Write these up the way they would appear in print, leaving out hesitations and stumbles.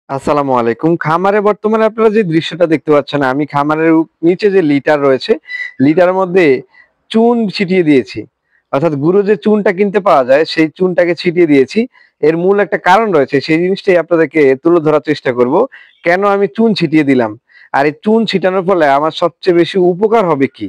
আসসালামু আলাইকুম। খামারে বর্তমানে আপনারা যে দৃশ্যটা দেখতে পাচ্ছেন, আমি খামারের নিচে যে লিটার রয়েছে, লিটারের মধ্যে চুন ছিটিয়ে দিয়েছি। অর্থাৎ গুঁড়ো যে চুনটা কিনতে পাওয়া যায়, সেই চুনটাকে ছিটিয়ে দিয়েছি। এর মূল একটা কারণ রয়েছে, সেই জিনিসটাই আপনাদেরকে তুলে ধরার চেষ্টা করব। কেন আমি চুন ছিটিয়ে দিলাম? আর এই চুন ছিটানোর ফলে আমার সবচেয়ে বেশি উপকার হবে কি?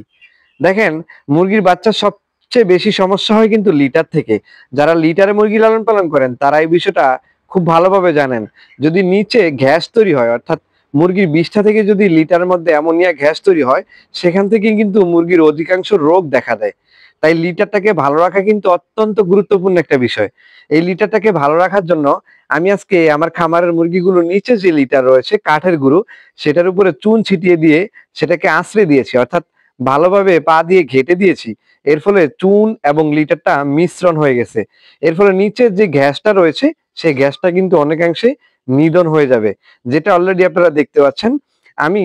দেখেন, মুরগির বাচ্চার সবচেয়ে বেশি সমস্যা হয় কিন্তু লিটার থেকে। যারা লিটারে মুরগি লালন পালন করেন তারা এই বিষয়টা খুব ভালোভাবে জানেন। যদি নিচে গ্যাস তৈরি হয়, অর্থাৎ মুরগির বিষ্ঠা থেকে যদি লিটারের মধ্যে অ্যামোনিয়া গ্যাস তৈরি হয়, সেখান থেকে কিন্তু মুরগির অধিকাংশ রোগ দেখা দেয়। তাই লিটারটাকে ভালো রাখা কিন্তু অত্যন্ত গুরুত্বপূর্ণ একটা বিষয়। এই লিটারটাকে ভালো রাখার জন্য আমি আজকে আমার খামারের মুরগিগুলোর নিচে যে লিটার রয়েছে কাঠের গুঁড়ো, সেটার উপরে চুন ছিটিয়ে দিয়ে সেটাকে আঁচড়ে দিয়েছি। অর্থাৎ ভালোভাবে পা দিয়ে ঘেঁটে দিয়েছি। এর ফলে চুন এবং লিটারটা মিশ্রণ হয়ে গেছে। এর ফলে নিচের যে গ্যাসটা রয়েছে, সেই গ্যাসটা কিন্তু অনেকাংশে নিধন হয়ে যাবে। যেটা অলরেডি আপনারা দেখতে পাচ্ছেন। আমি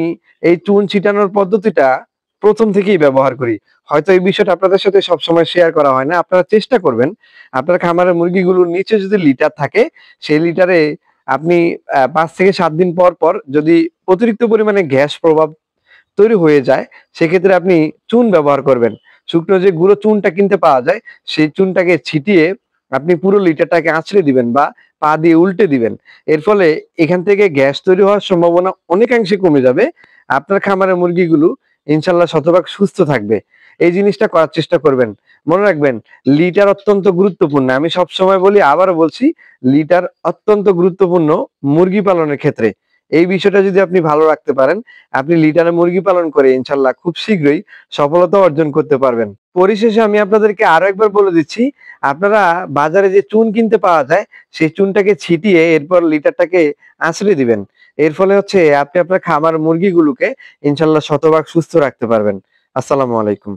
এই চুন ছিটানোর পদ্ধতিটা ১ম থেকেই ব্যবহার করি। হয়তো এই বিষয়টা আপনাদের সাথে সবসময় শেয়ার করা হয় না। আপনারা চেষ্টা করবেন, আপনার খামারের মুরগিগুলোর নিচে যদি লিটার থাকে, সেই লিটারে আপনি ৫ থেকে ৭ দিন পর, পর যদি অতিরিক্ত পরিমাণে গ্যাস প্রভাব তৈরি হয়ে যায়, সেক্ষেত্রে আপনি চুন ব্যবহার করবেন। শুকনো যে গুঁড়ো চুনটা কিনতে পাওয়া যায়, সেই চুনটাকে ছিটিয়ে আপনি পুরো লিটারটাকে আঁচড়ে দিবেন বা পা দিয়ে উল্টে দিবেন। এর ফলে এখান থেকে গ্যাস তৈরি হওয়ার সম্ভাবনা অনেকাংশে কমে যাবে। আপনার খামারের মুরগিগুলো ইনশাআল্লাহ শতভাগ সুস্থ থাকবে। এই জিনিসটা করার চেষ্টা করবেন। মনে রাখবেন, লিটার অত্যন্ত গুরুত্বপূর্ণ। আমি সবসময় বলি, আবারও বলছি, লিটার অত্যন্ত গুরুত্বপূর্ণ মুরগি পালনের ক্ষেত্রে। এই বিষয়টা যদি আপনি ভালো রাখতে পারেন, আপনি লিটারে মুরগি পালন করে ইনশাআল্লাহ খুব শীঘ্রই সফলতা অর্জন করতে পারবেন। পরিশেষে আমি আপনাদেরকে আরো একবার বলে দিচ্ছি, আপনারা বাজারে যে চুন কিনতে পাওয়া যায়, সেই চুনটাকে ছিটিয়ে এরপর লিটারটাকে আঁচড়ে দিবেন। এর ফলে হচ্ছে আপনি আপনার খামার মুরগিগুলোকে ইনশাআল্লাহ শতভাগ সুস্থ রাখতে পারবেন। আসসালামু আলাইকুম।